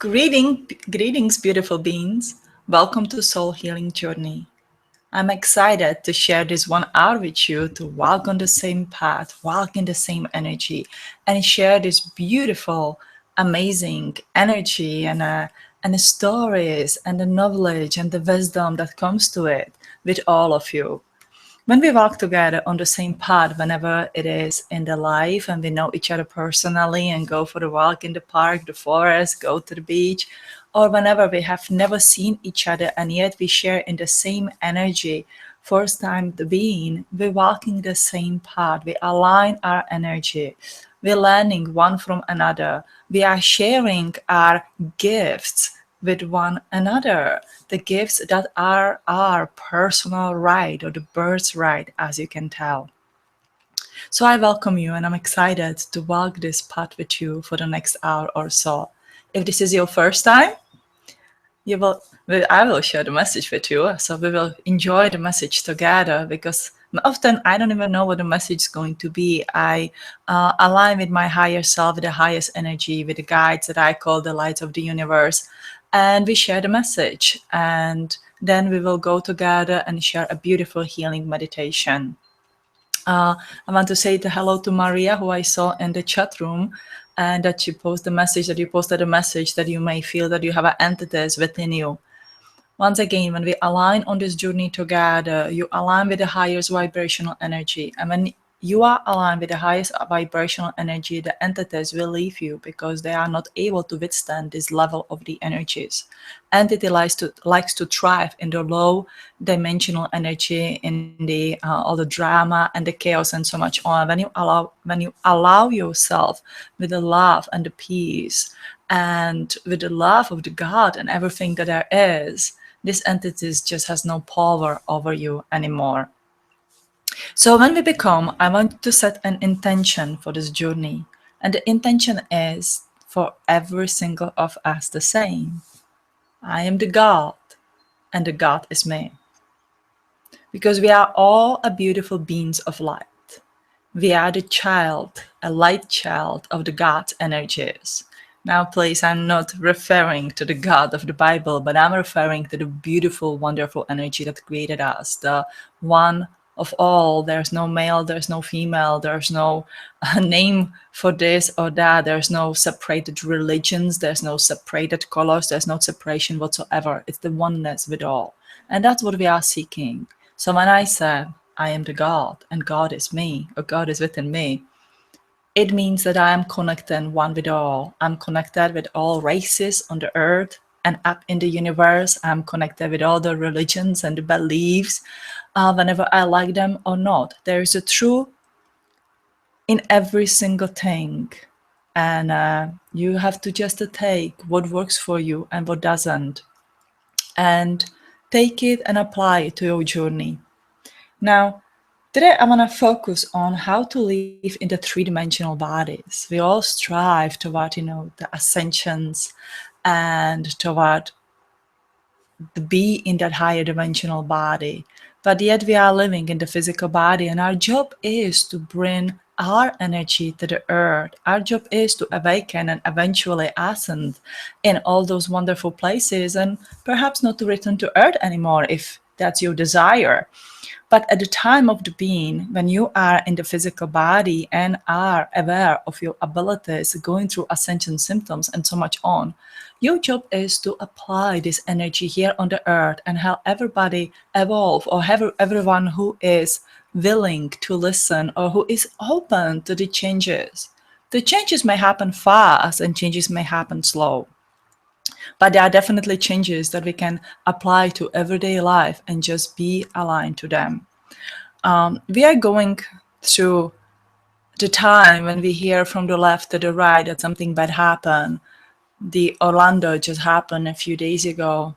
Greetings, beautiful beings. Welcome to Soul Healing Journey. I'm excited to share this 1 hour with you to walk on the same path, walk in the same energy, and share this beautiful, amazing energy and the stories and the knowledge and the wisdom that comes to it with all of you. When we walk together on the same path, whenever it is in the life and we know each other personally and go for a walk in the park, the forest, go to the beach, or whenever we have never seen each other and yet we share in the same energy, first time to being, we're walking the same path, we align our energy, we're learning one from another, we are sharing our gifts with one another, the gifts that are our personal right or the birthright, as you can tell. So I welcome you and I'm excited to walk this path with you for the next hour or so. If this is your first time, you will I will share the message with you, so we will enjoy the message together, because often I don't even know what the message is going to be. I align with my higher self, with the highest energy, with the guides that I call the lights of the universe, and we share the message, and then we will go together and share a beautiful healing meditation. I want to say hello to Maria, who I saw in the chat room, and that you posted a message that you may feel that you have entities within you. Once again, when we align on this journey together, you align with the highest vibrational energy. And when you are aligned with the highest vibrational energy, the entities will leave you because they are not able to withstand this level of the energies. Entity likes to thrive in the low dimensional energy, in the all the drama and the chaos and so much on. When you allow yourself with the love and the peace and with the love of the God and everything that there is, this entity just has no power over you anymore. So when we become, I want to set an intention for this journey. And the intention is for every single of us the same. I am the God, and the God is me. Because we are all a beautiful beings of light. We are the child, a light child of the God energies. Now, please, I'm not referring to the God of the Bible, but I'm referring to the beautiful, wonderful energy that created us, the one of all. There's no male, there's no female, there's no name for this or that. There's no separated religions, there's no separated colors, there's no separation whatsoever. It's the oneness with all. And that's what we are seeking. So when I said, I am the God and God is me, or God is within me, it means that I am connected one with all. I'm connected with all races on the earth and up in the universe. I'm connected with all the religions and the beliefs, whenever I like them or not. There is a truth in every single thing. And you have to just take what works for you and what doesn't. And take it and apply it to your journey. Now, today I want to focus on how to live in the three-dimensional bodies. We all strive toward, the ascensions and toward the be in that higher dimensional body. But yet we are living in the physical body, and our job is to bring our energy to the earth. Our job is to awaken and eventually ascend in all those wonderful places, and perhaps not to return to earth anymore if that's your desire. But at the time of the being, when you are in the physical body and are aware of your abilities, going through ascension symptoms and so much on, your job is to apply this energy here on the earth and help everybody evolve, or have everyone who is willing to listen or who is open to the changes. The changes may happen fast and changes may happen slow. But there are definitely changes that we can apply to everyday life and just be aligned to them. We are going through the time when we hear from the left to the right that something bad happened. The Orlando just happened a few days ago.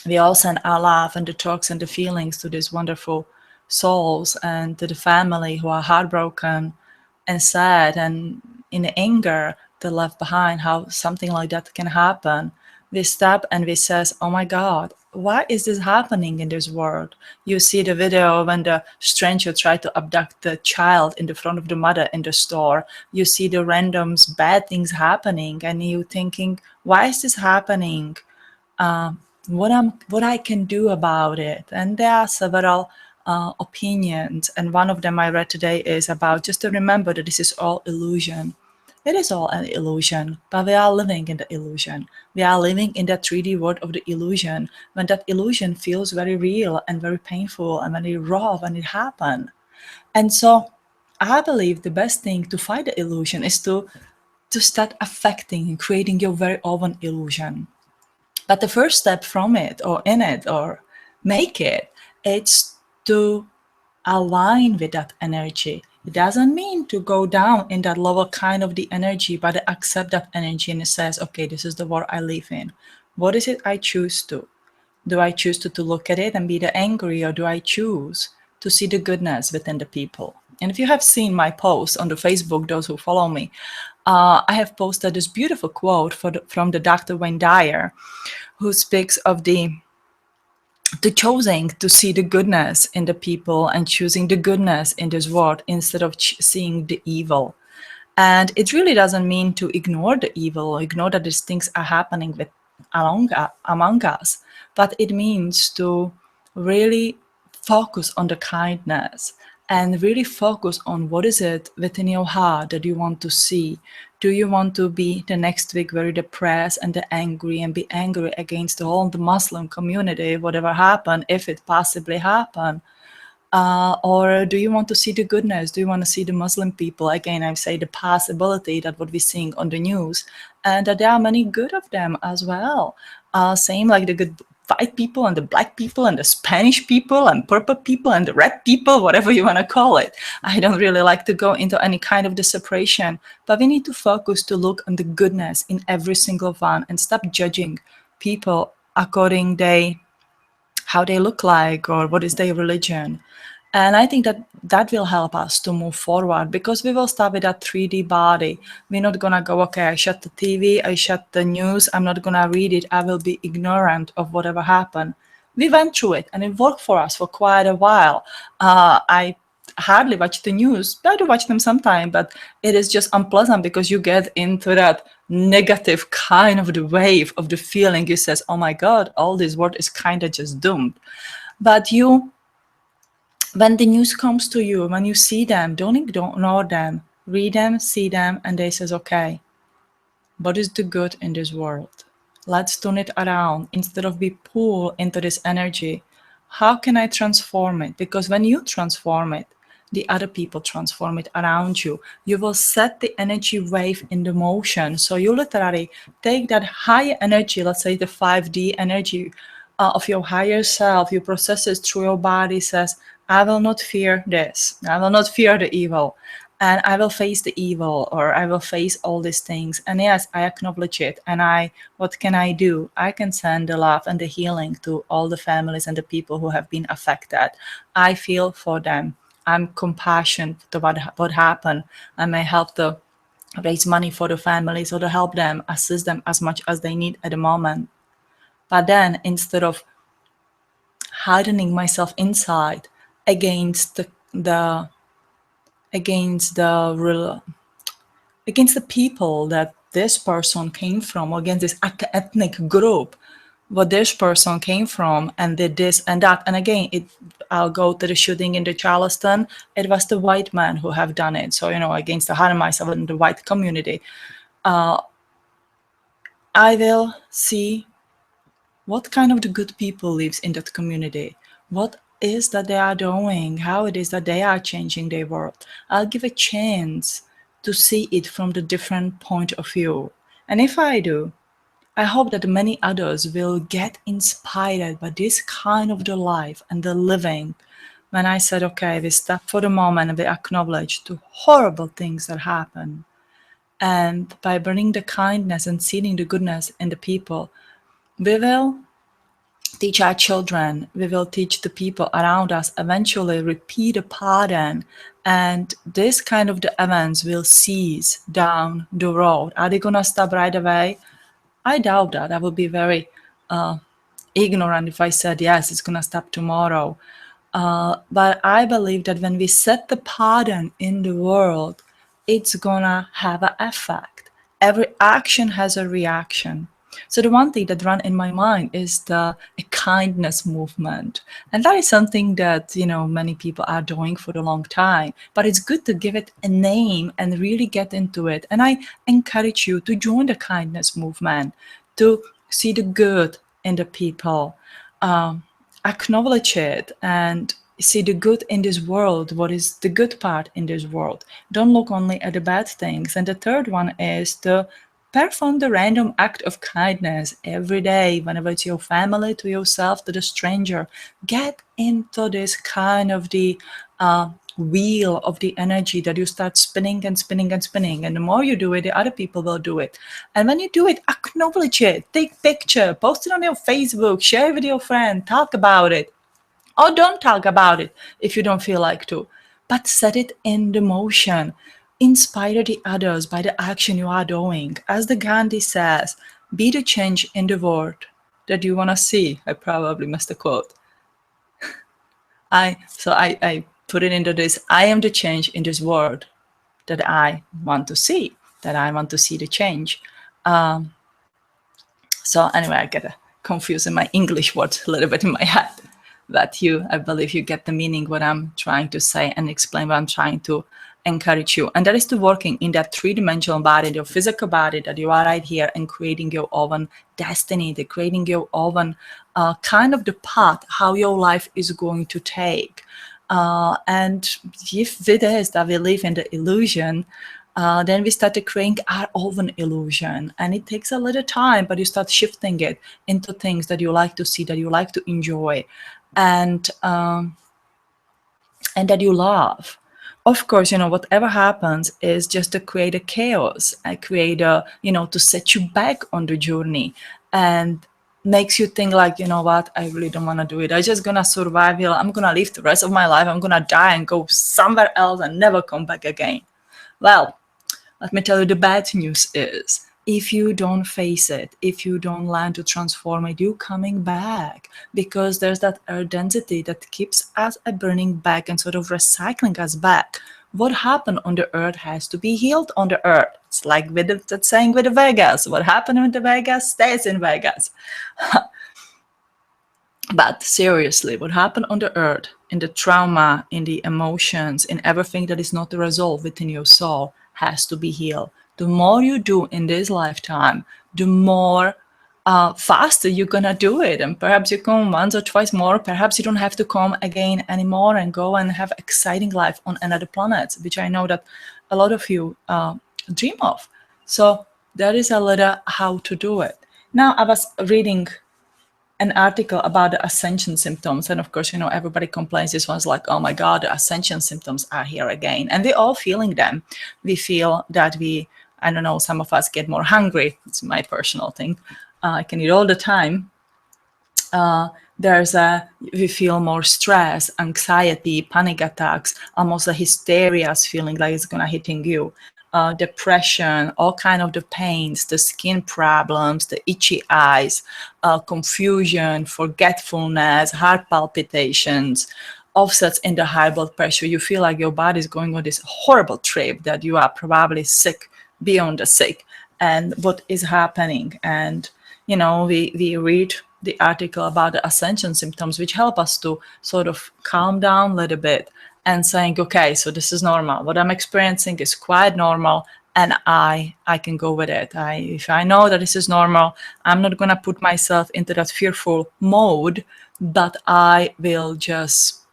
We all send our love and the talks and the feelings to these wonderful souls and to the family who are heartbroken and sad and in anger they left behind, how something like that can happen. we stop and we says, oh my God, why is this happening in this world? You see the video when the stranger tried to abduct the child in the front of the mother in the store. You see the randoms bad things happening, and you thinking, why is this happening? What I can do about it. And there are several opinions, and one of them I read today is about just to remember that this is all illusion. It is all an illusion, but we are living in the illusion. We are living in that 3D world of the illusion, when that illusion feels very real and very painful and very raw when it happened. And so I believe the best thing to fight the illusion is to start affecting and creating your very own illusion. But the first step from it or in it or make it, it's to align with that energy. It doesn't mean to go down in that lower kind of the energy, but to accept that energy and it says, okay, this is the world I live in. What is it I choose to? Do I choose to look at it and be the angry, or do I choose to see the goodness within the people? And if you have seen my post on the Facebook, those who follow me, I have posted this beautiful quote from the Dr. Wayne Dyer, who speaks of the choosing to see the goodness in the people and choosing the goodness in this world instead of seeing the evil. And it really doesn't mean to ignore the evil or ignore that these things are happening among us, but it means to really focus on the kindness and really focus on what is it within your heart that you want to see. Do you want to be the next week very depressed and angry and be angry against the whole the Muslim community, whatever happened, if it possibly happened? Or do you want to see the goodness? Do you want to see the Muslim people? Again, I say the possibility that what we're seeing on the news, and that there are many good of them as well. Same like the good white people and the black people and the Spanish people and purple people and the red people, whatever you want to call it. I don't really like to go into any kind of the separation, but we need to focus to look on the goodness in every single one and stop judging people according how they look like or what is their religion. And I think that that will help us to move forward, because we will start with that 3D body. We're not going to go, okay, I shut the TV, I shut the news, I'm not going to read it, I will be ignorant of whatever happened. We went through it and it worked for us for quite a while. I hardly watch the news. I do watch them sometime, but it is just unpleasant because you get into that negative kind of the wave of the feeling. You says, oh my God, all this world is kind of just doomed. But when the news comes to you, when you see them, don't ignore them. Read them, see them, and they says, okay, what is the good in this world? Let's turn it around instead of be pulled into this energy. How can I transform it? Because when you transform it, the other people transform it around you. You will set the energy wave in the motion. So you literally take that higher energy, let's say the 5D energy of your higher self, you process it through your body, says, I will not fear this. I will not fear the evil. And I will face the evil, or I will face all these things. And yes, I acknowledge it. And what can I do? I can send the love and the healing to all the families and the people who have been affected. I feel for them. I'm compassionate to what happened. I may help to raise money for the families or to help them, assist them as much as they need at the moment. But then instead of hardening myself inside against the against the real against the people that this person came from, or against this ethnic group, what this person came from, and did this and that. And again, I'll go to the shooting in the Charleston. It was the white man who have done it. So, against the harm myself in the white community, I will see what kind of the good people lives in that community, what is that they are doing, how it is that they are changing their world. I'll give a chance to see it from the different point of view. And if I do, I hope that many others will get inspired by this kind of the life and the living. When I said, okay, we stop for the moment and we acknowledge the horrible things that happen. And by bringing the kindness and seeing the goodness in the people, we will teach our children, we will teach the people around us, eventually repeat a pattern, and this kind of the events will cease down the road. Are they gonna stop right away? I doubt that. I would be very ignorant if I said, yes, it's going to stop tomorrow. But I believe that when we set the pattern in the world, it's going to have an effect. Every action has a reaction. So the one thing that ran in my mind is the a kindness movement. And that is something that, many people are doing for a long time. But it's good to give it a name and really get into it. And I encourage you to join the kindness movement, to see the good in the people, acknowledge it, and see the good in this world. What is the good part in this world? Don't look only at the bad things. And the third one is to perform the random act of kindness every day, whenever it's your family, to yourself, to the stranger. Get into this kind of the wheel of the energy that you start spinning and spinning and spinning. And the more you do it, the other people will do it. And when you do it, acknowledge it, take picture, post it on your Facebook, share it with your friend, talk about it. Or don't talk about it if you don't feel like to, but set it in the motion. Inspire the others by the action you are doing. As the Gandhi says, be the change in the world that you want to see. I probably missed a quote. I put it into this. I am the change in this world that I want to see, that I want to see the change. So anyway, I get confused in my English words a little bit in my head. But I believe you get the meaning, what I'm trying to say and explain what I'm trying to encourage you. And that is to working in that three-dimensional body, your physical body that you are right here, and creating your own destiny, the creating your own kind of the path, how your life is going to take. And if it is that we live in the illusion, then we start creating our own illusion. And it takes a little time, but you start shifting it into things that you like to see, that you like to enjoy, and that you love. Of course, whatever happens is just to create a chaos, create a, to set you back on the journey, and makes you think like, what, I really don't want to do it. I'm just going to survive here. I'm going to live the rest of my life. I'm going to die and go somewhere else and never come back again. Well, let me tell you, the bad news is, if you don't face it, if you don't learn to transform it, you're coming back, because there's that earth density that keeps us burning back and sort of recycling us back. What happened on the earth has to be healed on the earth. It's like with that saying with the Vegas. What happened in the Vegas stays in Vegas. But seriously, what happened on the earth, in the trauma, in the emotions, in everything that is not resolved within your soul, has to be healed. The more you do in this lifetime, the more faster you're gonna do it. And perhaps you come once or twice more. Perhaps you don't have to come again anymore and go and have exciting life on another planet, which I know that a lot of you dream of. So that is a little how to do it. Now, I was reading an article about the ascension symptoms, and of course, everybody complains. This one's like, oh my God, the ascension symptoms are here again, and we're all feeling them. We feel that I don't know, some of us get more hungry. It's my personal thing. I can eat all the time. We feel more stress, anxiety, panic attacks, almost a hysteria feeling like it's gonna hitting you. Depression, all kind of the pains, the skin problems, the itchy eyes, confusion, forgetfulness, heart palpitations, offsets in the high blood pressure. You feel like your body is going on this horrible trip, that you are probably sick, beyond the sick, and what is happening. And we read the article about the ascension symptoms, which help us to sort of calm down a little bit and saying, okay, so this is normal. What I'm experiencing is quite normal, and I can go with it. If I know that this is normal, I'm not going to put myself into that fearful mode, but I will just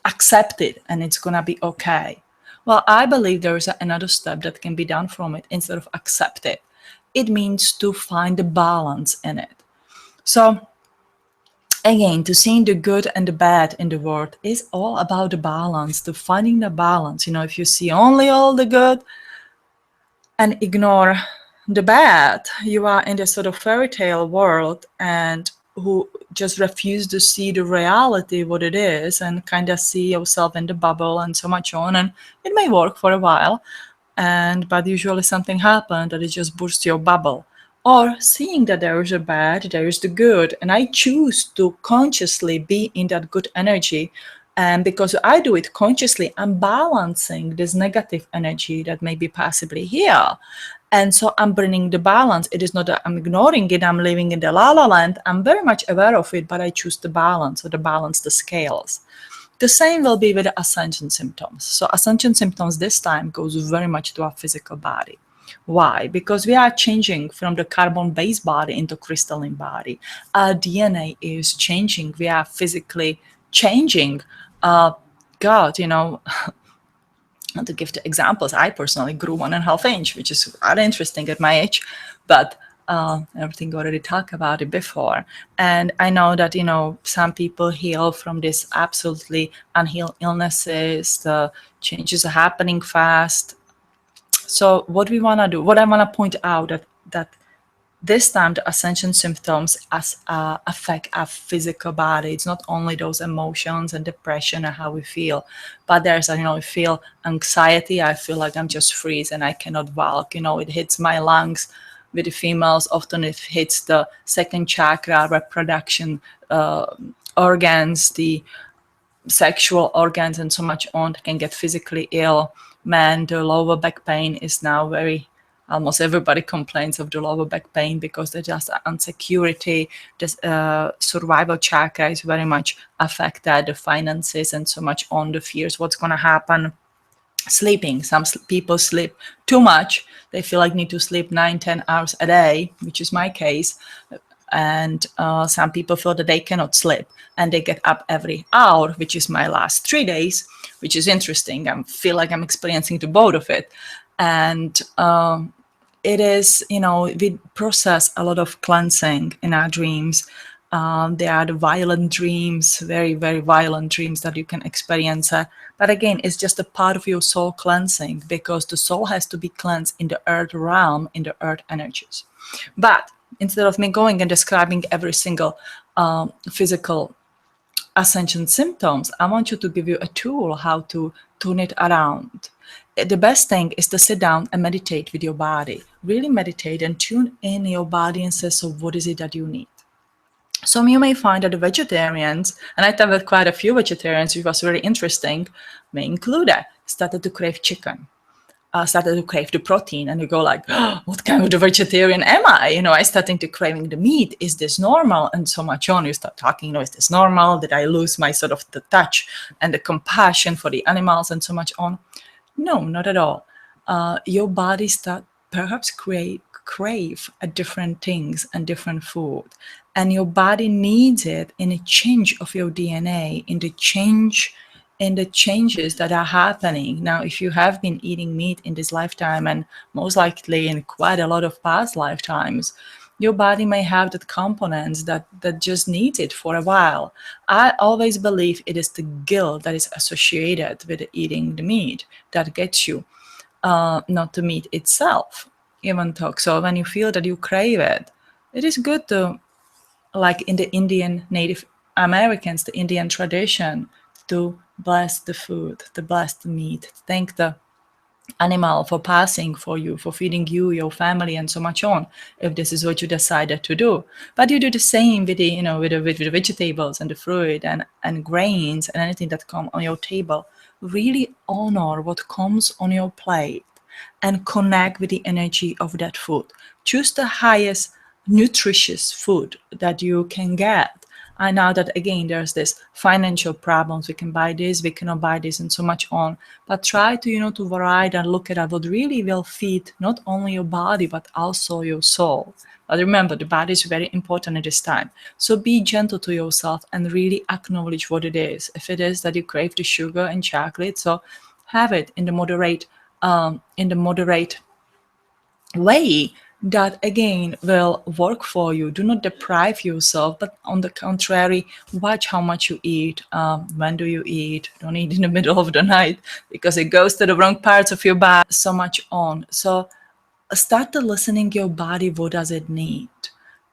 accept it, and it's going to be okay. Well, I believe there is another step that can be done from it instead of accept it. It means to find the balance in it. So again, to seeing the good and the bad in the world is all about the balance, to finding the balance. If you see only all the good and ignore the bad, you are in this sort of fairy tale world, and who just refuse to see the reality, what it is, and kind of see yourself in the bubble and so much on. And it may work for a while, but usually something happens that it just bursts your bubble. or seeing that there is a bad, there is the good, and I choose to consciously be in that good energy. And because I do it consciously, I'm balancing this negative energy that may be possibly here. And so I'm bringing the balance. It is not that I'm ignoring it, I'm living in the la la land. I'm very much aware of it, but I choose the balance, or the balance the scales. The same will be with the ascension symptoms. So ascension symptoms this time goes very much to our physical body. Why? Because we are changing from the carbon-based body into crystalline body. Our DNA is changing. We are physically changing. Uh, God, to give the examples, I personally grew 1.5 inch, which is rather interesting at my age, but everything already talked about it before. And I know that, some people heal from this absolutely unhealed illnesses. The changes are happening fast. So what we want to do, what I want to point out, that this time the ascension symptoms affect our physical body. It's not only those emotions and depression and how we feel, but there's, I feel anxiety. I feel like I'm just freeze and I cannot walk. It hits my lungs. With the females, often it hits the second chakra, reproduction organs, the sexual organs, and so much on. Can get physically ill. Man, the lower back pain is now very, almost everybody complains of the lower back pain because there's just insecurity. The survival chakra is very much affected, the finances and so much on, the fears, what's going to happen. Sleeping, some people sleep too much. They feel like need to sleep 9-10 hours a day, which is my case. And some people feel that they cannot sleep and they get up every hour, which is my last 3 days, which is interesting. I feel like I'm experiencing the both of it. And it is, we process a lot of cleansing in our dreams. There are the violent dreams, very, very violent dreams that you can experience. But again, it's just a part of your soul cleansing, because the soul has to be cleansed in the earth realm, in the earth energies. But instead of me going and describing every single physical ascension symptoms, I want you to give you a tool how to tune it around. The best thing is to sit down and meditate with your body. Really meditate and tune in your body and say, so what is it that you need? So you may find that the vegetarians, and I talked with quite a few vegetarians, which was very interesting, may include that, started to crave chicken. Started to crave the protein, and you go like, oh, what kind of the vegetarian am I? I starting to craving the meat. Is this normal? And so much on. You start talking, is this normal? Did I lose my sort of the touch and the compassion for the animals and so much on? No, not at all. Your body start perhaps crave different things and different food, and your body needs it in a change of your DNA, in the changes that are happening. Now, if you have been eating meat in this lifetime, and most likely in quite a lot of past lifetimes, your body may have that components that just needs it for a while. I always believe it is the guilt that is associated with eating the meat that gets you, not the meat itself, even though. So when you feel that you crave it, it is good to, like in the Indian Native Americans, the Indian tradition, to bless the food, to bless the meat, thank the animal for passing for you, for feeding you, your family, and so much on, if this is what you decided to do. But you do the same with the, with the vegetables and the fruit and grains and anything that come on your table. Really honor what comes on your plate and connect with the energy of that food. Choose the highest nutritious food that you can get. I know that again there's this financial problems. We can buy this, we cannot buy this, and so much on. But try to to vary and look at what really will feed not only your body but also your soul. But remember, the body is very important at this time. So be gentle to yourself and really acknowledge what it is. If it is that you crave the sugar and chocolate, so have it in the moderate way that again will work for you. Do not deprive yourself, but on the contrary, watch how much you eat. When do you eat? Don't eat in the middle of the night because it goes to the wrong parts of your body. So much on. So start to listening your body. What does it need?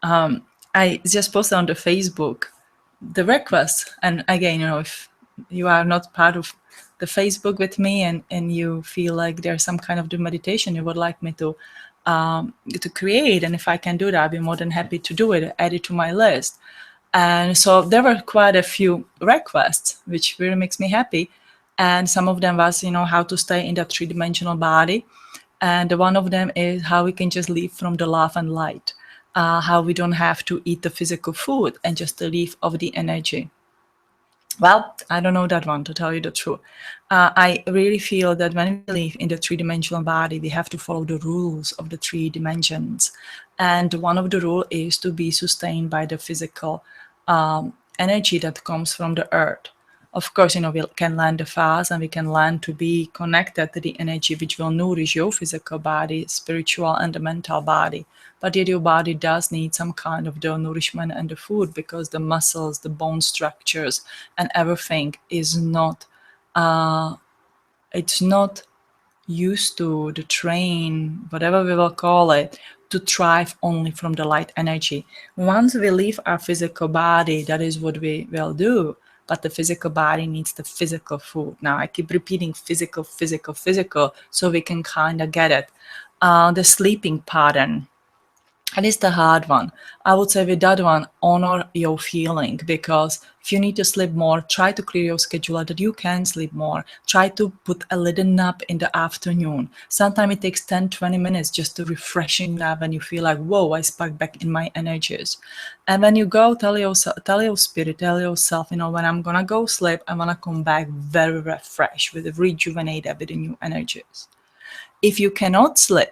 I just posted on the Facebook the request, and again, if you are not part of the Facebook with me and you feel like there's some kind of the meditation you would like me to to create. And if I can do that, I'd be more than happy to do it, add it to my list. And so there were quite a few requests, which really makes me happy. And some of them was, how to stay in that three-dimensional body. And one of them is how we can just live from the love and light, how we don't have to eat the physical food and just live of the energy. Well, I don't know that one, to tell you the truth. I really feel that when we live in the three-dimensional body, we have to follow the rules of the three dimensions. And one of the rules is to be sustained by the physical energy that comes from the earth. Of course, we can learn the fast and we can learn to be connected to the energy which will nourish your physical body, spiritual and the mental body. But yet your body does need some kind of the nourishment and the food, because the muscles, the bone structures and everything is not, it's not used to the train, whatever we will call it, to thrive only from the light energy. Once we leave our physical body, that is what we will do. But the physical body needs the physical food. Now I keep repeating physical, physical, physical, so we can kind of get it. The sleeping pattern. And it's the hard one. I would say with that one, honor your feeling, because if you need to sleep more, try to clear your schedule that you can sleep more. Try to put a little nap in the afternoon. Sometimes it takes 10, 20 minutes just to refreshing nap, and you feel like, whoa, I spark back in my energies. And when you go, tell your spirit, tell yourself, when I'm gonna go sleep, I wanna come back very refreshed, rejuvenated with the new energies. If you cannot sleep,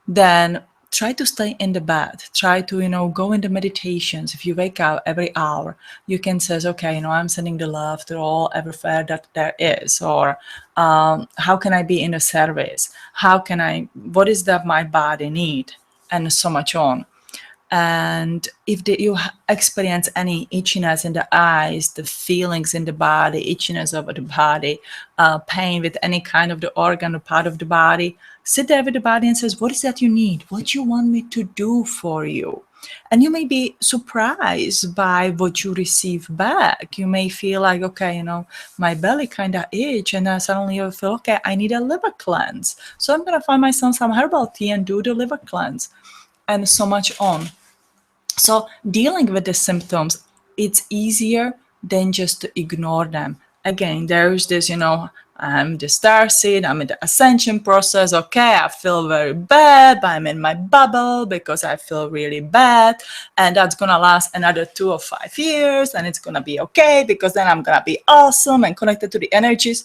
then try to stay in the bed. Try to, go into meditations. If you wake up every hour, you can say, okay, I'm sending the love to all everywhere that there is. Or how can I be in a service? What is that my body need? And so much on. And if you experience any itchiness in the eyes, the feelings in the body, itchiness over the body, pain with any kind of the organ or part of the body, sit there with the body and says, what is that you need? What you want me to do for you? And you may be surprised by what you receive back. You may feel like, okay, my belly kind of itch, and then suddenly you feel, okay, I need a liver cleanse. So I'm going to find myself some herbal tea and do the liver cleanse, and so much on. So dealing with the symptoms, it's easier than just to ignore them. Again, there's this, I'm the starseed, I'm in the ascension process. Okay, I feel very bad, but I'm in my bubble because I feel really bad. And that's going to last another 2 or 5 years. And it's going to be okay, because then I'm going to be awesome and connected to the energies.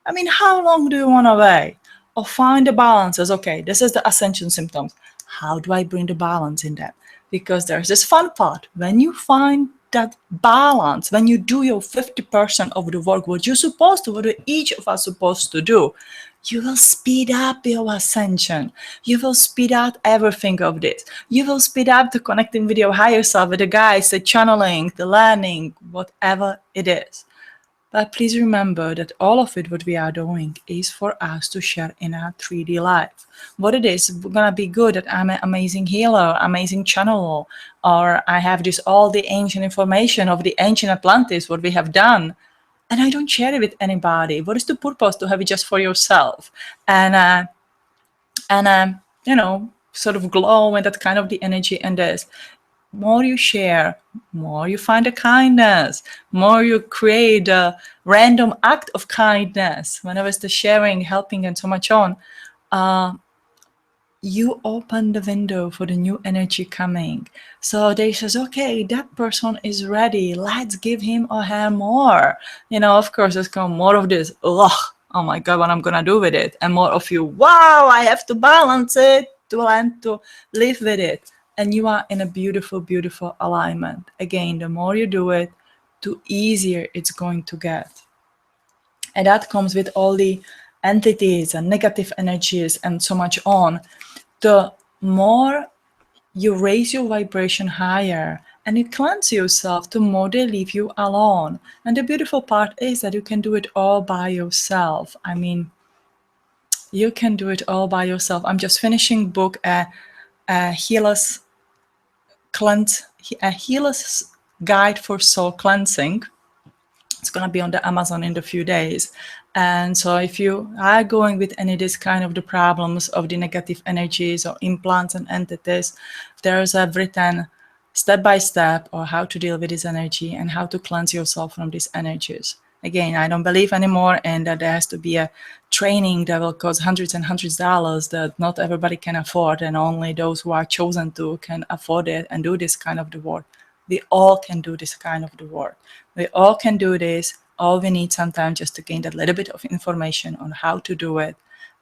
I mean, how long do you want to wait? Or find the balances. Okay, this is the ascension symptoms. How do I bring the balance in that? Because there's this fun part. When you find that balance, when you do your 50% of the work, what you're supposed to, what each of us supposed to do, you will speed up your ascension. You will speed up everything of this. You will speed up the connecting with your higher self, with the guides, the channeling, the learning, whatever it is. But please remember that all of it, what we are doing, is for us to share in our 3D life. What it is, we're going to be good that I'm an amazing healer, amazing channeler, or I have all the ancient information of the ancient Atlantis, what we have done, and I don't share it with anybody. What is the purpose to have it just for yourself? And sort of glow and that kind of the energy and this. More you share, more you find a kindness, more you create a random act of kindness. Whenever it's the sharing, helping, and so much on, you open the window for the new energy coming. So they says, okay, that person is ready. Let's give him or her more. Of course, there's come more of this. Ugh, oh my God, what I'm gonna do with it? And more of you, wow, I have to balance it to learn to live with it. And you are in a beautiful, beautiful alignment. Again, the more you do it, the easier it's going to get. And that comes with all the entities and negative energies and so much on. The more you raise your vibration higher and you cleanse yourself, the more they leave you alone. And the beautiful part is that you can do it all by yourself. I mean, you can do it all by yourself. I'm just finishing book a healer's guide for soul cleansing. It's going to be on the Amazon in a few days. And so if you are going with any of this kind of the problems of the negative energies or implants and entities, there's a written step by step or how to deal with this energy and how to cleanse yourself from these energies. Again, I don't believe anymore in that there has to be a training that will cost hundreds and hundreds of dollars that not everybody can afford, and only those who are chosen to can afford it and do this kind of the work. We all can do this kind of the work. We all can do this. All we need sometimes just to gain that little bit of information on how to do it,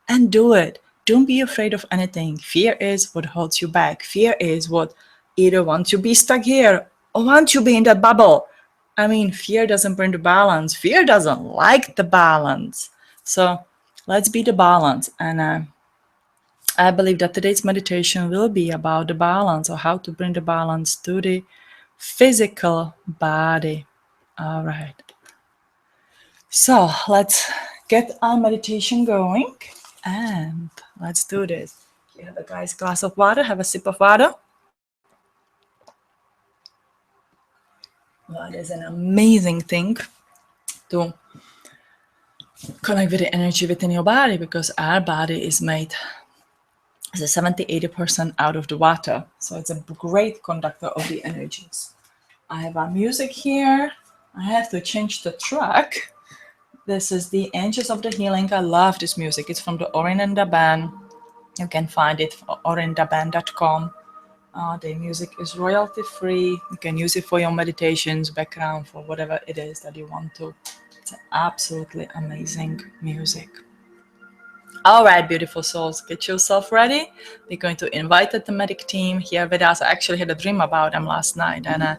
and do it. Don't be afraid of anything. Fear is what holds you back. Fear is what either wants you to be stuck here or wants you to be in that bubble. I mean, fear doesn't bring the balance. Fear doesn't like the balance. So let's be the balance. And I believe that today's meditation will be about the balance or how to bring the balance to the physical body. All right. So let's get our meditation going and let's do this. You have a nice glass of water, have a sip of water. Water is an amazing thing to connect with the energy within your body because our body is made as a 70-80% out of the water. So it's a great conductor of the energies. I have our music here. I have to change the track. This is the Angels of the Healing. I love this music. It's from the Orinda Band. You can find it on orindaband.com. The music is royalty free. You can use it for your meditations, background, for whatever it is that you want to. It's absolutely amazing music. All right, beautiful souls, get yourself ready. We're going to invite the thematic team here with us. I actually had a dream about them last night, and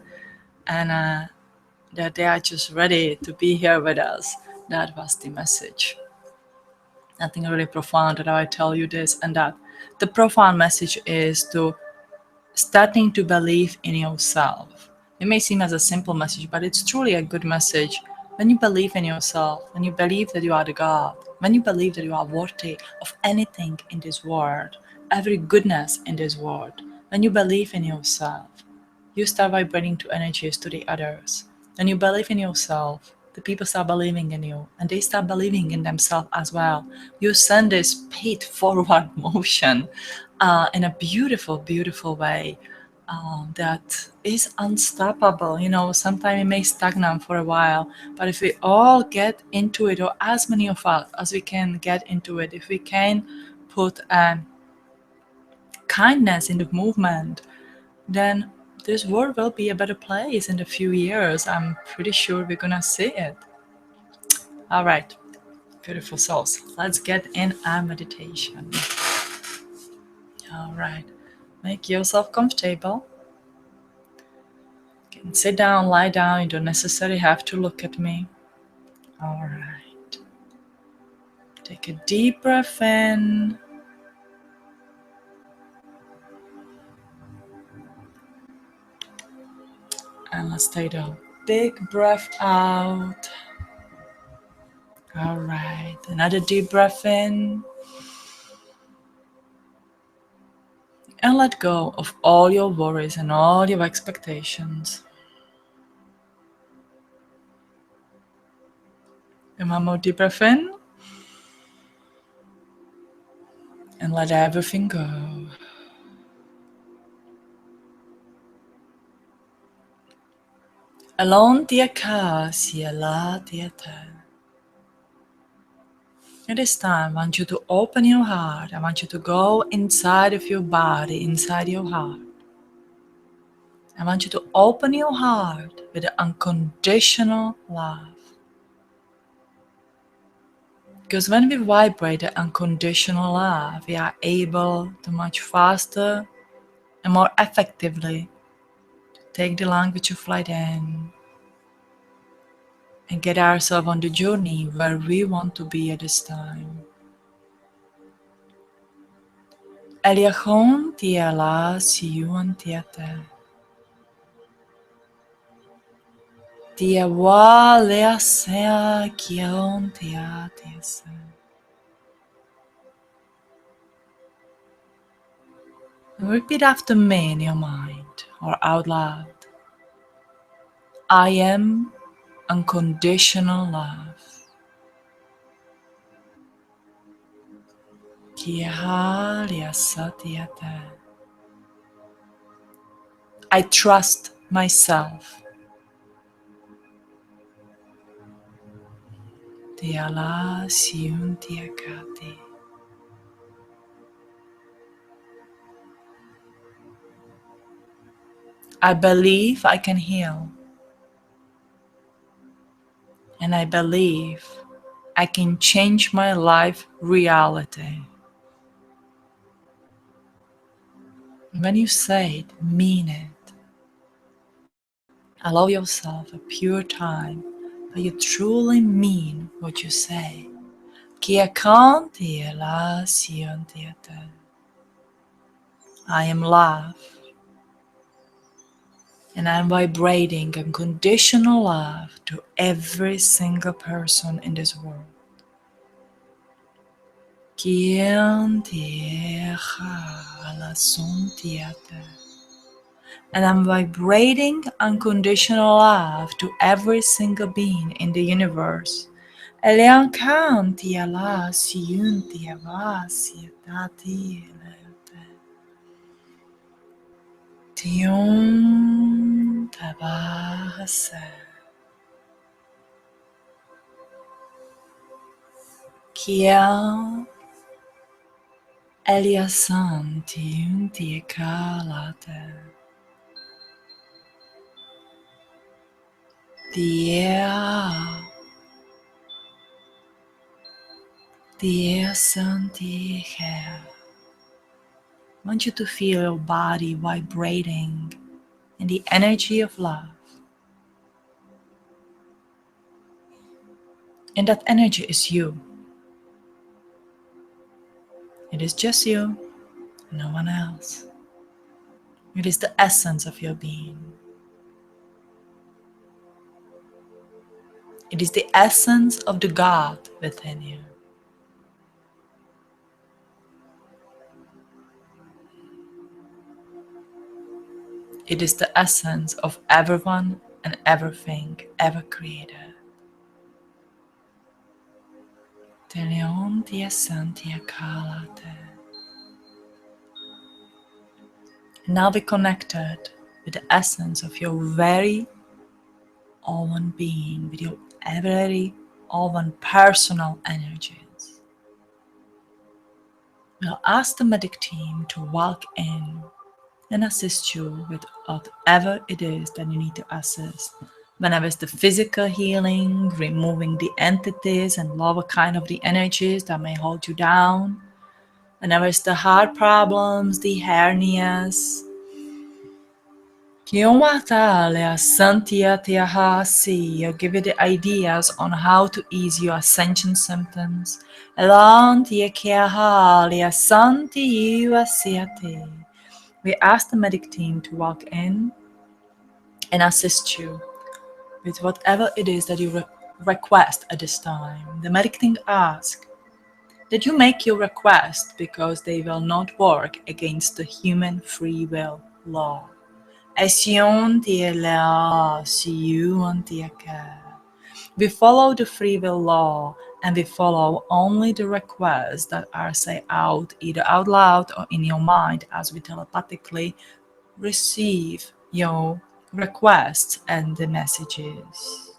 that they are just ready to be here with us. That was the message. Nothing really profound that I tell you this and that. The profound message is to starting to believe in yourself. It may seem as a simple message, but it's truly a good message. When you believe in yourself, when you believe that you are the God, when you believe that you are worthy of anything in this world, every goodness in this world, when you believe in yourself, you start vibrating to energies to the others. When you believe in yourself, the people start believing in you and they start believing in themselves as well. You send this paid forward motion in a beautiful, beautiful way that is unstoppable. You know, sometimes it may stagnate for a while, but if we all get into it, or as many of us as we can get into it, if we can put kindness in the movement, then this world will be a better place in a few years. I'm pretty sure we're gonna see it. All right, beautiful souls, let's get in our meditation. All right, make yourself comfortable. You can sit down, lie down. You don't necessarily have to look at me. All right, take a deep breath in. And let's take a big breath out. All right, another deep breath in. And let go of all your worries and all your expectations. And one more deep breath in. And let everything go. Alone dia kasi ala dia te. At this time, I want you to open your heart. I want you to go inside of your body, inside your heart. I want you to open your heart with the unconditional love. Because when we vibrate the unconditional love, we are able to much faster and more effectively take the language of flight in and get ourselves on the journey where we want to be at this time. Eliachon tiela siuan tiete. Tia wa lea sea kion tia tiese. Repeat after me in your mind or out loud. I am unconditional love. Kiahalia Satyate. I trust myself. Tiala Siuntiakati. I believe I can heal. And I believe I can change my life reality. When you say it, mean it. Allow yourself a pure time where you truly mean what you say. Kia kanti la siontiate. I am love, and I'm vibrating unconditional love to every single person in this world. Kianti la sontiate. And I'm vibrating unconditional love to every single being in the universe. Elian kanti ala siunti avasi dati leote. Tiun tabase. Kia eliasan tiunti kalate. Dear Santi here. I want you to feel your body vibrating in the energy of love. And that energy is you. It is just you, no one else. It is the essence of your being. It is the essence of the God within you. It is the essence of everyone and everything ever created. Telion tia santia kalate. And now be connected with the essence of your very own being, with your very own personal energies. We'll ask the medic team to walk in and assist you with whatever it is that you need to assist. Whenever it's the physical healing, removing the entities and lower kind of the energies that may hold you down. Whenever it's the heart problems, the hernias. I'll give you the ideas on how to ease your ascension symptoms. We ask the medic team to walk in and assist you with whatever it is that you request at this time. The medic team asks that you make your request because they will not work against the human free will law. We follow the free will law and we follow only the requests that are said out, either out loud or in your mind, as we telepathically receive your requests and the messages.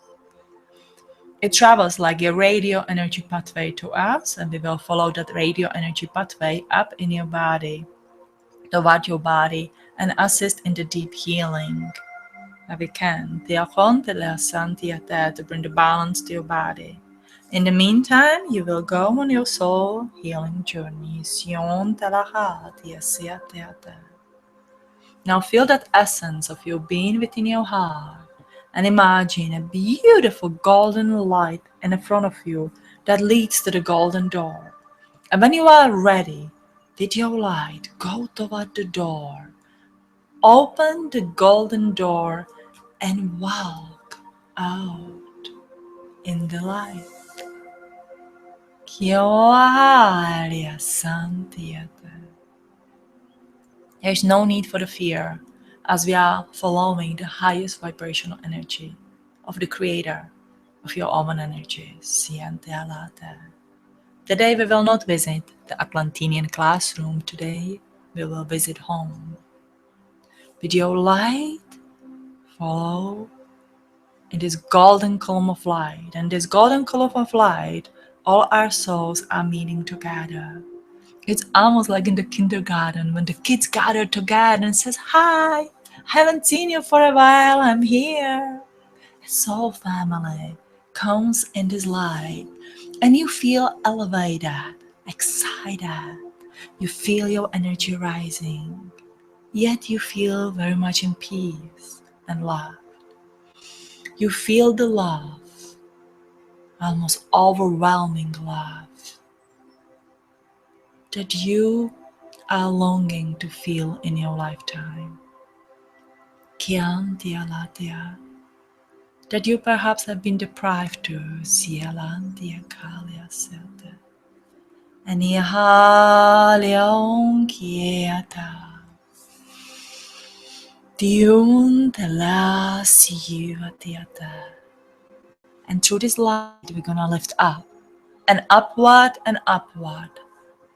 It travels like a radio energy pathway to us, and we will follow that radio energy pathway up in your body, toward your body, and assist in the deep healing that we can. To bring the balance to your body. In the meantime, you will go on your soul healing journey. Now feel that essence of your being within your heart and imagine a beautiful golden light in front of you that leads to the golden door. And when you are ready, with your light, go toward the door. Open the golden door and walk out in the light. There is no need for the fear, as we are following the highest vibrational energy of the creator of your own energy. Today we will not visit the Atlantinian classroom. Today we will visit home. With your light, follow in this golden column of light. And this golden column of light, all our souls are meeting together. It's almost like in the kindergarten when the kids gather together and says, "Hi, haven't seen you for a while, I'm here." A soul family comes in this light and you feel elevated, excited. You feel your energy rising, yet you feel very much in peace and love. You feel the love, almost overwhelming love, that you are longing to feel in your lifetime. Kian dia latia, that you perhaps have been deprived to. Sielan dia kalia sete. Aniha leon kieta. Diun te la siu atiata. And through this light, we're gonna lift up and upward and upward,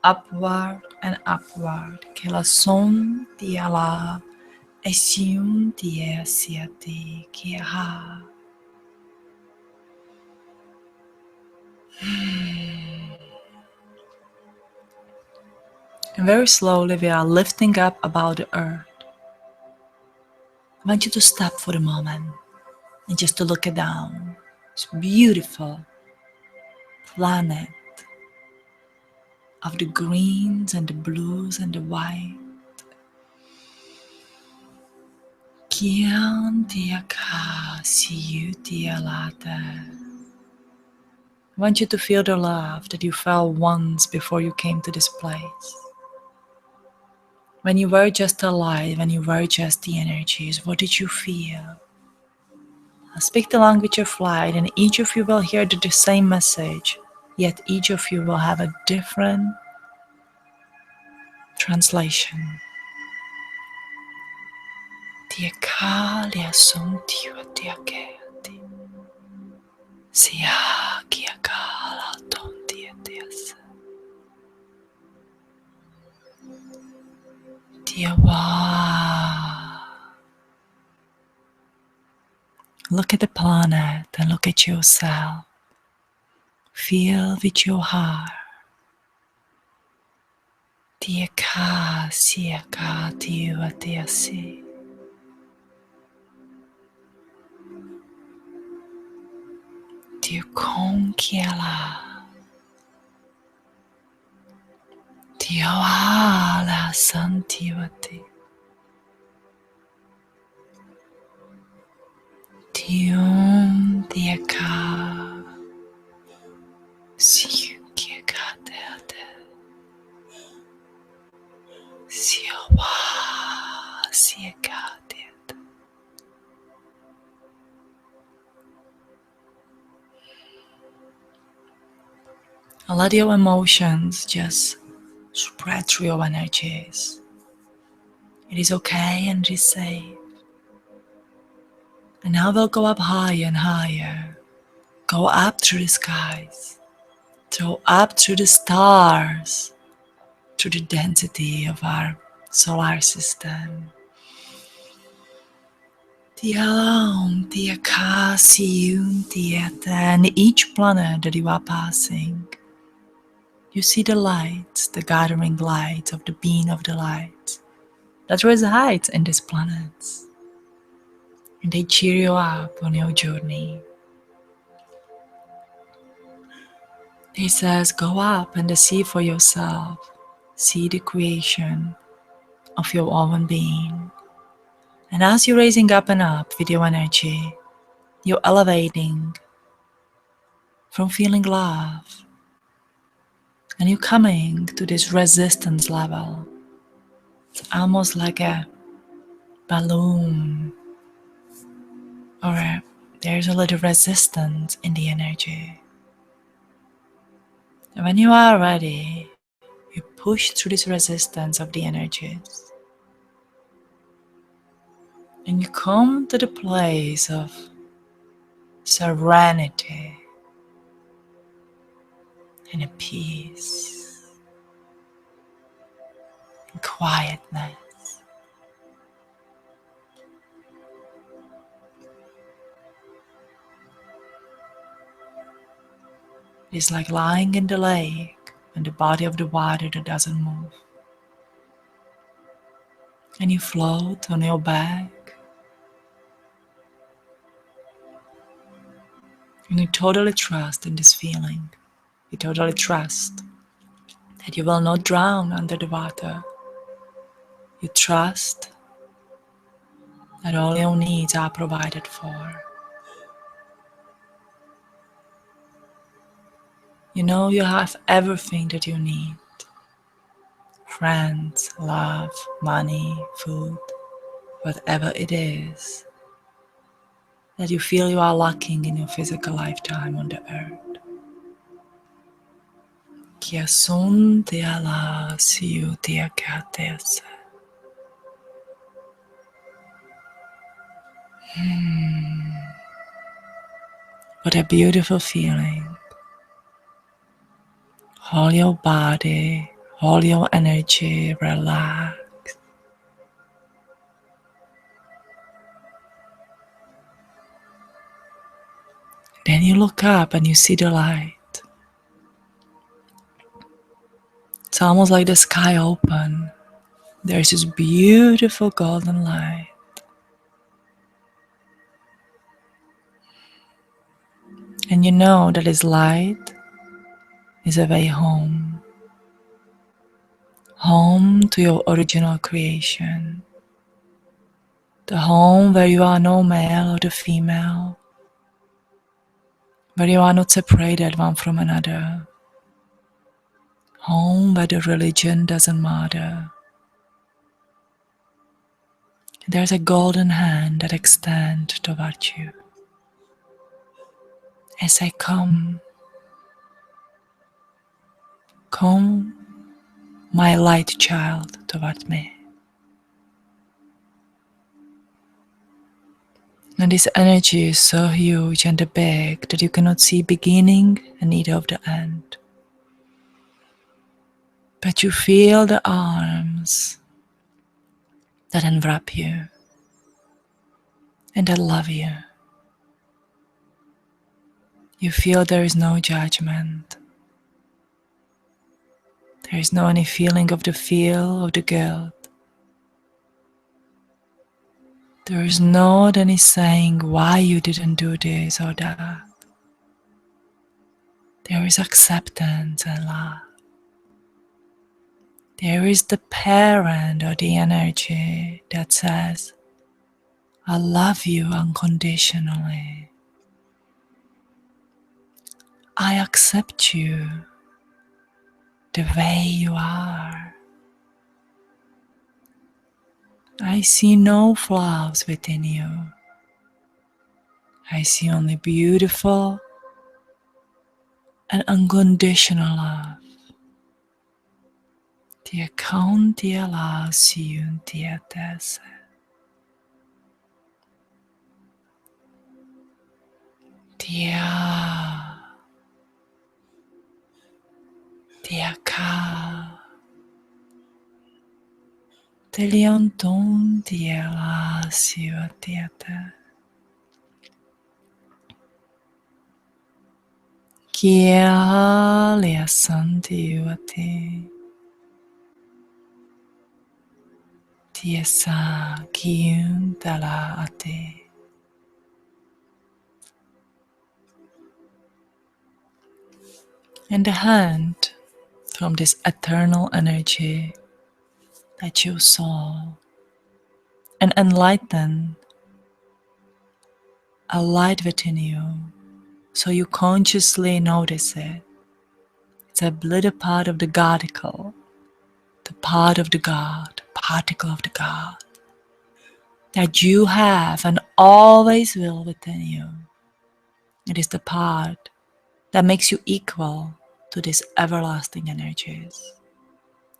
upward and upward. Que la son diala esium die siati kiha. And very slowly we are lifting up above the earth. I want you to stop for a moment and just to look it down. This beautiful planet of the greens and the blues and the white. Kian tiaka siu tialata. I want you to feel the love that you felt once before you came to this place. When you were just alive, when you were just the energies, what did you feel? I'll speak the language of light, and each of you will hear the same message, yet each of you will have a different translation. Tiakalia sum tia tiakeati. Sia kiakala ton tietias. Tiawa. Look at the planet and look at yourself. Feel with your heart. Tiaka siaka tiwa tiasi. Tiakon kiala. Tiawala santiwati. Tium tiaka. Siu kiaka teate. Siawa siaka teate. Let your emotions just spread through your energies. It is okay and it is safe. And now we'll go up higher and higher. Go up through the skies. Go up through the stars. Through the density of our solar system. Tialon, tiakasiun, tieta. And each planet that you are passing, you see the lights, the gathering lights of the being of the lights that resides in these planets. And they cheer you up on your journey. He says, go up and see for yourself. See the creation of your own being. And as you're raising up and up with your energy, you're elevating from feeling love. And you're coming to this resistance level. It's almost like a balloon, or there's a little resistance in the energy. And when you are ready, you push through this resistance of the energies. And you come to the place of serenity. in a peace, in quietness. It's like lying in the lake and the body of the water that doesn't move. And you float on your back. And you totally trust in this feeling. You totally trust that you will not drown under the water. You trust that all your needs are provided for. You know you have everything that you need. Friends, love, money, food, whatever it is that you feel you are lacking in your physical lifetime on the earth. Kia sun te ala siu te akates. What a beautiful feeling. All your body, all your energy relax. Then you look up and you see the light. It's almost like the sky open. There's this beautiful golden light. And you know that this light is a way home. Home to your original creation. The home where you are no male or the female. Where you are not separated one from another. Home where the religion doesn't matter. There's a golden hand that extends toward you. I say, come, my light child, toward me. And this energy is so huge and big that you cannot see beginning and neither of the end. But you feel the arms that enwrap you and that love you. You feel there is no judgment. There is no any feeling of the fear of the guilt. There is not any saying why you didn't do this or that. There is acceptance and love. There is the parent or the energy that says, I love you unconditionally. I accept you the way you are. I see no flaws within you. I see only beautiful and unconditional love. Tia countia la siuntia tese. Tia ka. Telianton tia la siutiate. Kia lia santiuati. Tia sa kiun tala ate. And the hand from this eternal energy that you saw and enlighten a light within you so you consciously notice it. It's a little part of the Godical, the part of the God, particle of the God that you have and always will within you. It is the part that makes you equal to these everlasting energies.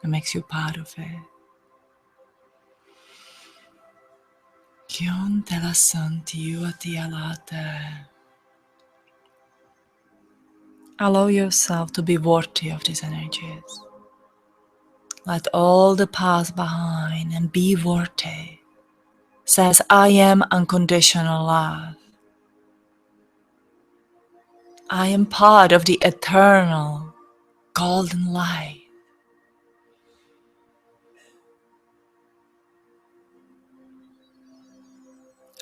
It makes you part of it. Kion te la santi uati alate. Allow yourself to be worthy of these energies. Let all the past behind and be worthy. Says, I am unconditional love. I am part of the eternal golden light.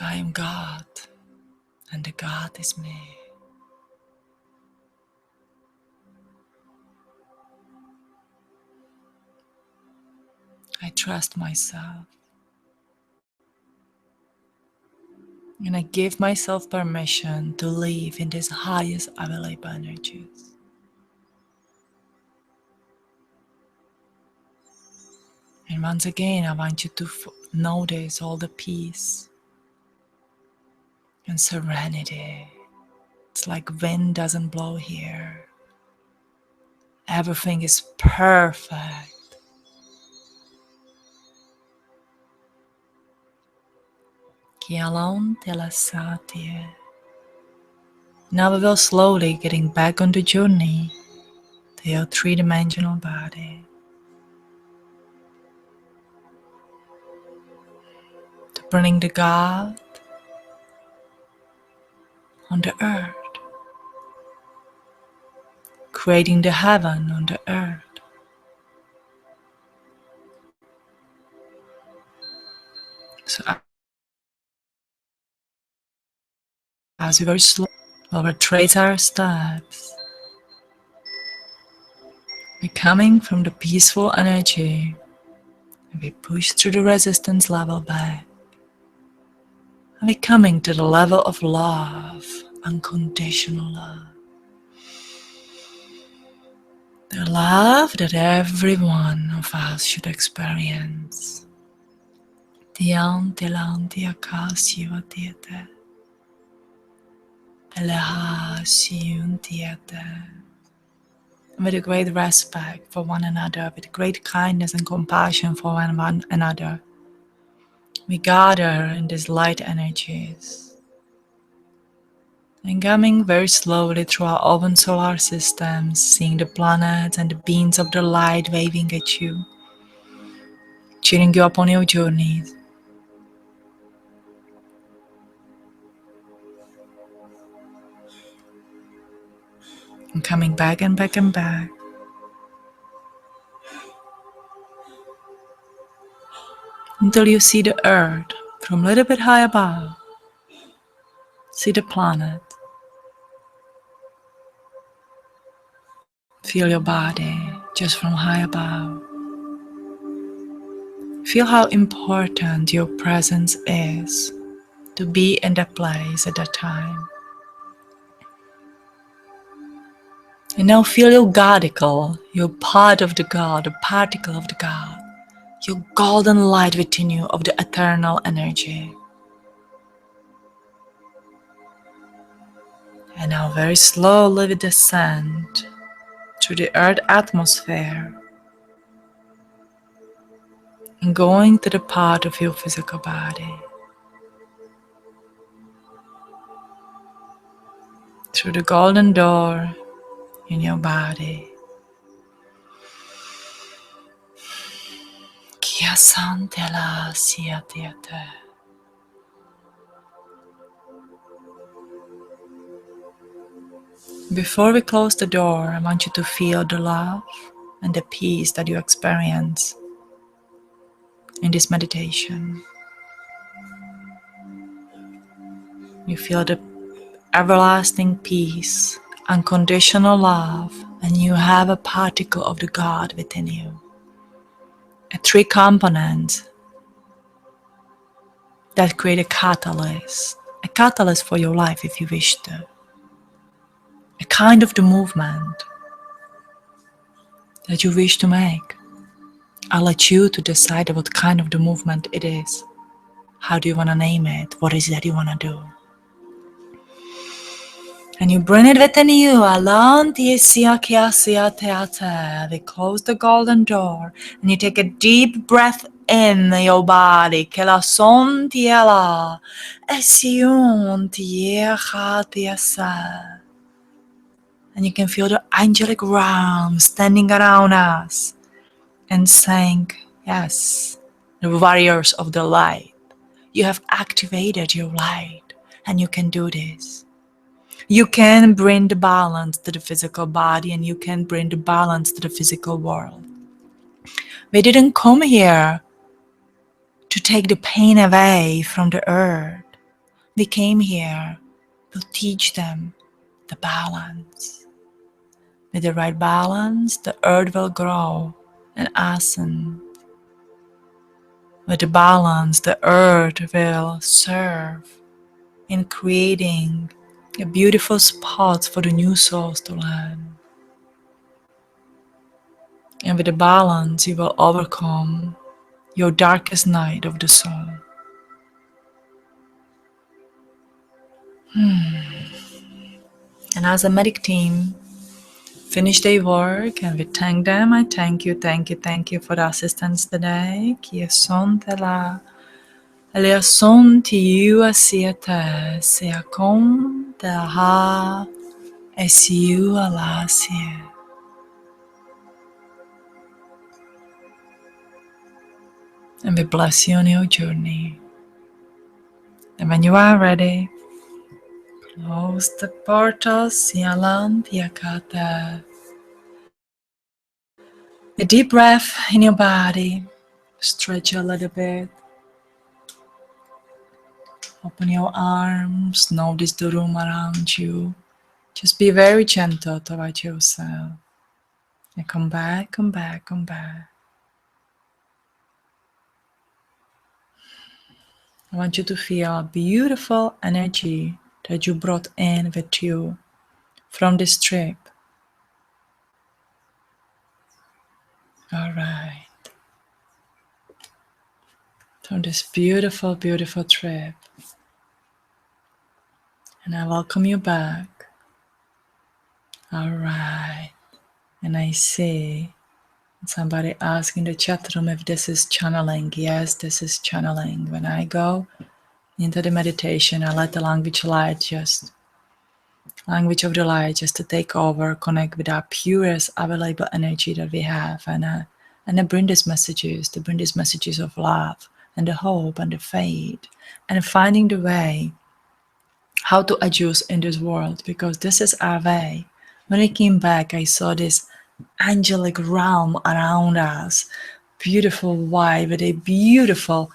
I am God, and the God is me. I trust myself, and I give myself permission to live in these highest available energies. And once again, I want you to notice all the peace and serenity. It's like wind doesn't blow here. Everything is perfect. Kialon telasati. Now we will slowly getting back on the journey to your three-dimensional body. To bring the God on the earth. Creating the heaven on the earth. So as we very slow, we'll retrace our steps. We're coming from the peaceful energy, and we push through the resistance level back. And we're coming to the level of love, unconditional love. The love that every one of us should experience. Tian telan tiaka siwa tiete. Eleha siun tiete. With a great respect for one another, with great kindness and compassion for one another. We gather in these light energies and coming very slowly through our own solar systems, seeing the planets and the beams of the light waving at you, cheering you up on your journeys. And coming back and back and back until you see the earth from a little bit high above. See the planet. Feel your body just from high above. Feel how important your presence is to be in that place at that time. And now feel your Godical, you're part of the God, a particle of the God, your golden light within you of the eternal energy. And now very slowly we descend through the earth atmosphere and going to the part of your physical body. Through the golden door in your body. Kia santela siatiate. Before we close the door, I want you to feel the love and the peace that you experience in this meditation. You feel the everlasting peace, unconditional love, and you have a particle of the God within you. A three components that create a catalyst for your life if you wish to. A kind of the movement that you wish to make. I'll let you to decide what kind of the movement it is. How do you want to name it? What is it that you want to do? And you bring it within you. We close the golden door and you take a deep breath in your body. And you can feel the angelic realm standing around us and saying, yes, the warriors of the light, you have activated your light and you can do this. You can bring the balance to the physical body and you can bring the balance to the physical world. We didn't come here to take the pain away from the earth. We came here to teach them the balance. With the right balance, the earth will grow and ascend. With the balance, the earth will serve in creating a beautiful spot for the new souls to land. And with the balance, you will overcome your darkest night of the soul. And as a medic team finish their work and we thank them, I thank you for the assistance today. Qui son te la Eleison tiu siete sea com te ha esiu alasie. And we bless you on your journey. And when you are ready, close the portals, sialan tiakata. A deep breath in your body. Stretch a little bit. Open your arms. Notice the room around you. Just be very gentle toward yourself. And come back, come back, come back. I want you to feel a beautiful energy that you brought in with you from this trip. All right. From this beautiful, beautiful trip. And I welcome you back. All right. And I see somebody asked in the chat room if this is channeling. Yes, this is channeling. When I go into the meditation, I let the language of the light just to take over, connect with our purest available energy that we have, and I bring these messages of love and the hope and the faith, and finding the way how to adjust in this world, because this is our way. When I came back, I saw this angelic realm around us, beautiful white with a beautiful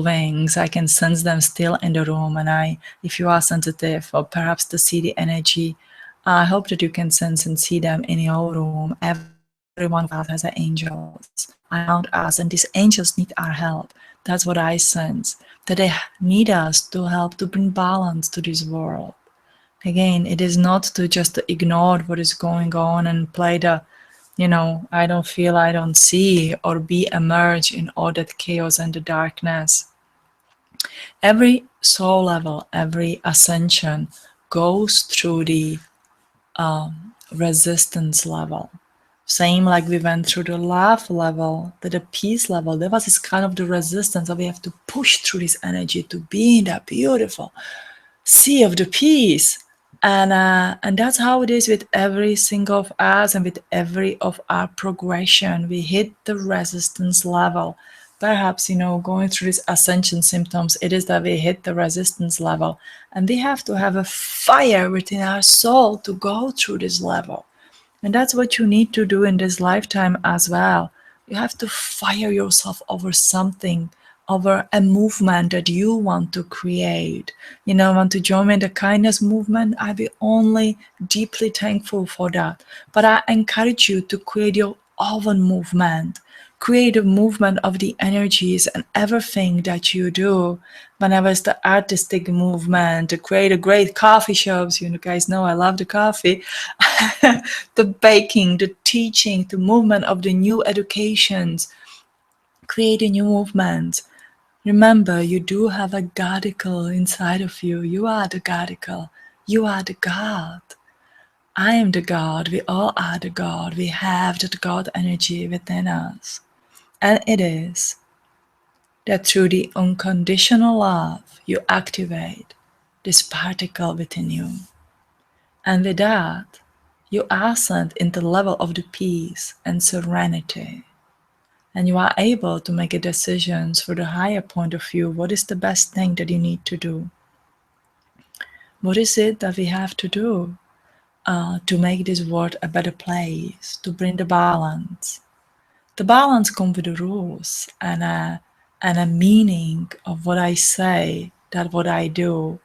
wings. I can sense them still in the room, and if you are sensitive or perhaps to see the energy, I hope that you can sense and see them in your room. Every one of us has angels around us, and these angels need our help. That's what I sense, that they need us to help to bring balance to this world. Again, it is not to just ignore what is going on and play the, I don't feel, I don't see, or be immersed in all that chaos and the darkness. Every soul level, every ascension goes through the resistance level. Same like we went through the love level, the peace level. There was this kind of the resistance that we have to push through this energy to be in that beautiful sea of the peace. And that's how it is with every single of us and with every of our progression. We hit the resistance level. Perhaps, going through these ascension symptoms, it is that we hit the resistance level. And we have to have a fire within our soul to go through this level. And that's what you need to do in this lifetime as well. You have to fire yourself over something, over a movement that you want to create. Want to join in the kindness movement? I'll be only deeply thankful for that. But I encourage you to create your own movement. Create a movement of the energies and everything that you do. Whenever it's the artistic movement, to create a great coffee shops, you guys know I love the coffee. The baking, the teaching, the movement of the new educations. Create a new movement. Remember, you do have a Godical inside of you. You are the Godical. You are the God. I am the God. We all are the God. We have that God energy within us. And it is that through the unconditional love, you activate this particle within you. And with that, You ascend into the level of the peace and serenity. And you are able to make a decisions for the higher point of view. What is the best thing that you need to do? What is it that we have to do to make this world a better place, to bring the balance? The balance comes with the rules and a meaning of what I say, that what I do.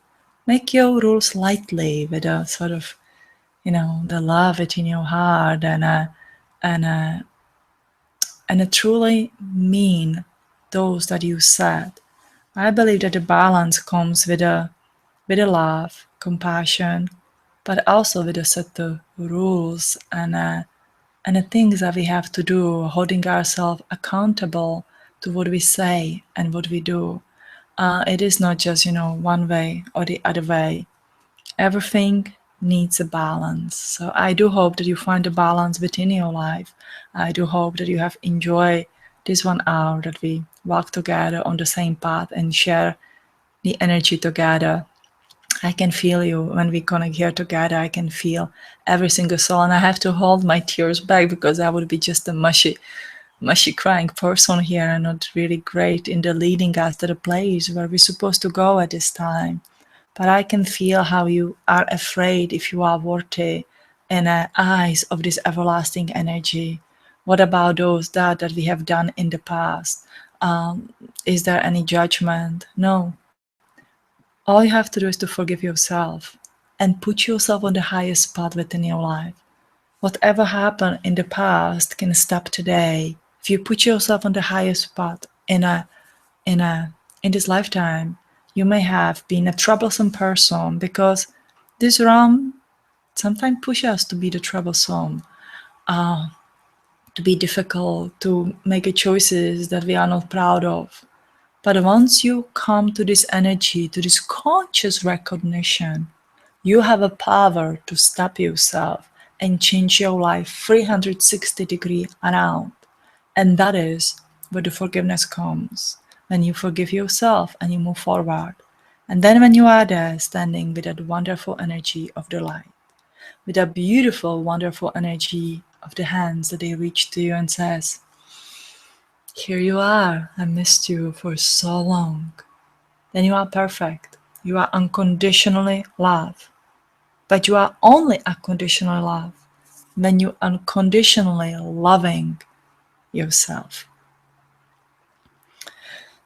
Make your rules lightly with a sort of, the love it in your heart and a, and a truly mean those that you said. I believe that the balance comes with a love, compassion, but also with a set of rules and the things that we have to do, holding ourselves accountable to what we say and what we do. It is not just one way or the other way. Everything needs a balance. So I do hope that you find a balance within your life. I do hope that you have enjoyed this 1 hour that we walk together on the same path and share the energy together. I can feel you when we connect here together. I can feel every single soul, and I have to hold my tears back because I would be just a mushy crying person here and not really great in the leading us to the place where we're supposed to go at this time. But I can feel how you are afraid if you are worthy in the eyes of this everlasting energy. What about those that we have done in the past? Is there any judgment? No. All you have to do is to forgive yourself and put yourself on the highest spot within your life. Whatever happened in the past can stop today. If you put yourself on the highest spot in a in this lifetime, you may have been a troublesome person because this realm sometimes pushes us to be the troublesome, uh, to be difficult, to make choices that we are not proud of. But once you come to this energy, to this conscious recognition, you have a power to stop yourself and change your life 360-degree around. And that is where the forgiveness comes. When you forgive yourself and you move forward. And then when you are there standing with that wonderful energy of the light, with that beautiful, wonderful energy of the hands that they reach to you and says, here you are, I missed you for so long. Then you are perfect. You are unconditionally loved. But you are only unconditionally loved when you unconditionally loving yourself.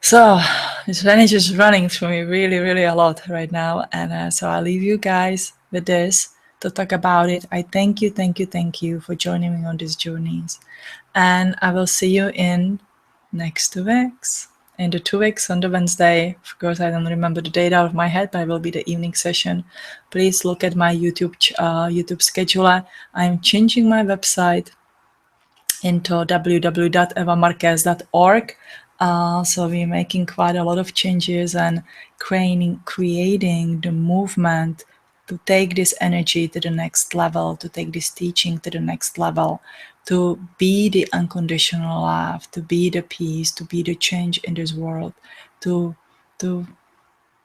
So this energy is running through me really, really a lot right now. And so I'll leave you guys with this to talk about it. I thank you, thank you, thank you for joining me on these journeys. And I will see you in next 2 weeks. In the 2 weeks on the Wednesday, of course, I don't remember the date out of my head, but it will be the evening session. Please look at my YouTube scheduler. I'm changing my website into www.evamarquez.org. So we're making quite a lot of changes and creating the movement to take this energy to the next level, to take this teaching to the next level, to be the unconditional love, to be the peace, to be the change in this world, to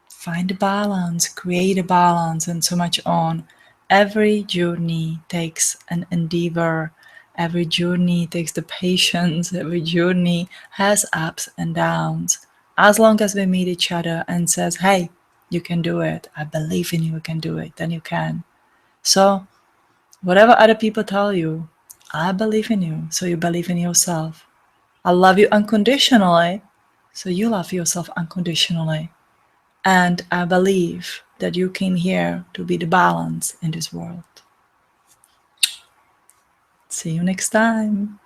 find a balance, create a balance, and so much on. Every journey takes an endeavor. Every journey takes the patience. Every journey has ups and downs. As long as we meet each other and says, hey, you can do it. I believe in you, you can do it. Then you can. So whatever other people tell you, I believe in you. So you believe in yourself. I love you unconditionally. So you love yourself unconditionally. And I believe that you came here to be the balance in this world. See you next time.